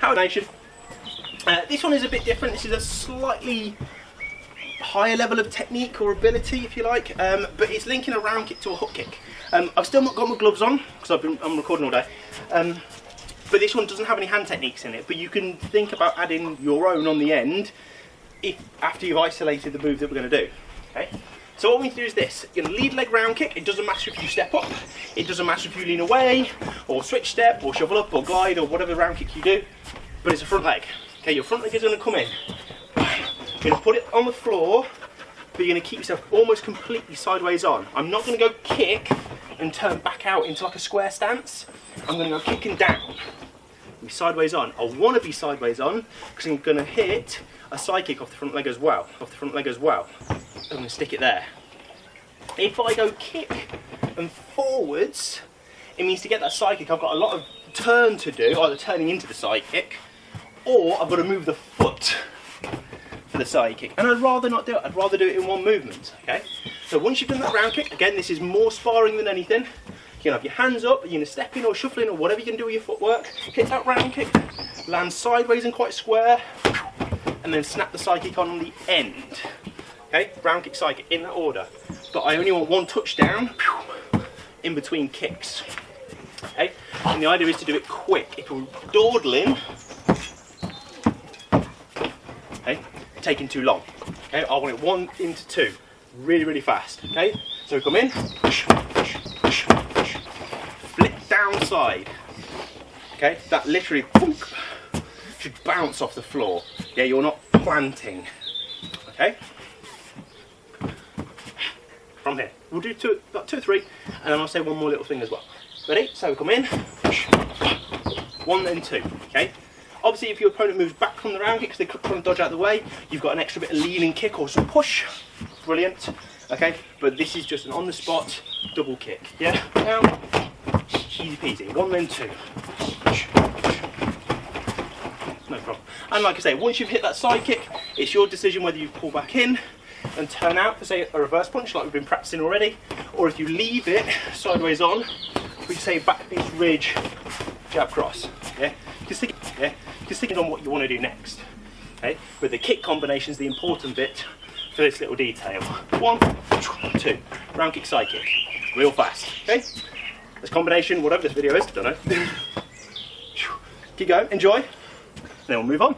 Power Nation. This one is a bit different. This is a slightly higher level of technique or ability, if you like, but it's linking a round kick to a hook kick. I've still not got my gloves on because I'm recording all day, but this one doesn't have any hand techniques in it, but you can think about adding your own on the end after you've isolated the move that we're going to do. Okay? So what we need to do is this. You're going to lead leg round kick. It doesn't matter if you step up, it doesn't matter if you lean away, or switch step, or shovel up, or glide, or whatever round kick you do, but it's a front leg. Okay, your front leg is going to come in. You're going to put it on the floor, but you're going to keep yourself almost completely sideways on. I'm not going to go kick and turn back out into like a square stance. I'm going to go kicking down. Be sideways on. I want to be sideways on because I'm going to hit a side kick off the front leg as well. I'm going to stick it there. If I go kick and forwards, it means to get that side kick I've got a lot of turn to do, either turning into the side kick, or I've got to move the foot for the side kick. And I'd rather not do it. I'd rather do it in one movement. Okay. So once you've done that round kick, again, this is more sparring than anything. You can have your hands up, you're going to step in or shuffling or whatever you can do with your footwork. Hit that round kick, land sideways and quite square, and then snap the side kick on the end. Okay, round kick, side kick, in that order. But I only want one touchdown in between kicks. Okay, and the idea is to do it quick. If you're dawdling, okay, taking too long. Okay, I want it 1 into 2, really, really fast. Okay, so we come in. Downside, okay, that literally should bounce off the floor. Yeah, you're not planting. Okay, from here we'll do about 2 or 3, and then I'll say one more little thing as well. Ready? So we come in, 1 and 2. Okay, obviously if your opponent moves back from the round kick because they're trying to dodge out of the way, you've got an extra bit of leaning kick or some push. Brilliant. Okay, but this is just an on the spot double kick. Yeah, down. Easy peasy. 1 then 2. No problem. And like I say, once you've hit that side kick, it's your decision whether you pull back in and turn out for, say, a reverse punch like we've been practicing already, or if you leave it sideways on, we say back against ridge, jab cross. Yeah, you can stick it on what you want to do next. Okay, but the kick combination is the important bit for this little detail. 1, 2, round kick, side kick, real fast. Okay. This combination, whatever this video is, don't know. Keep going, enjoy, and then we'll move on.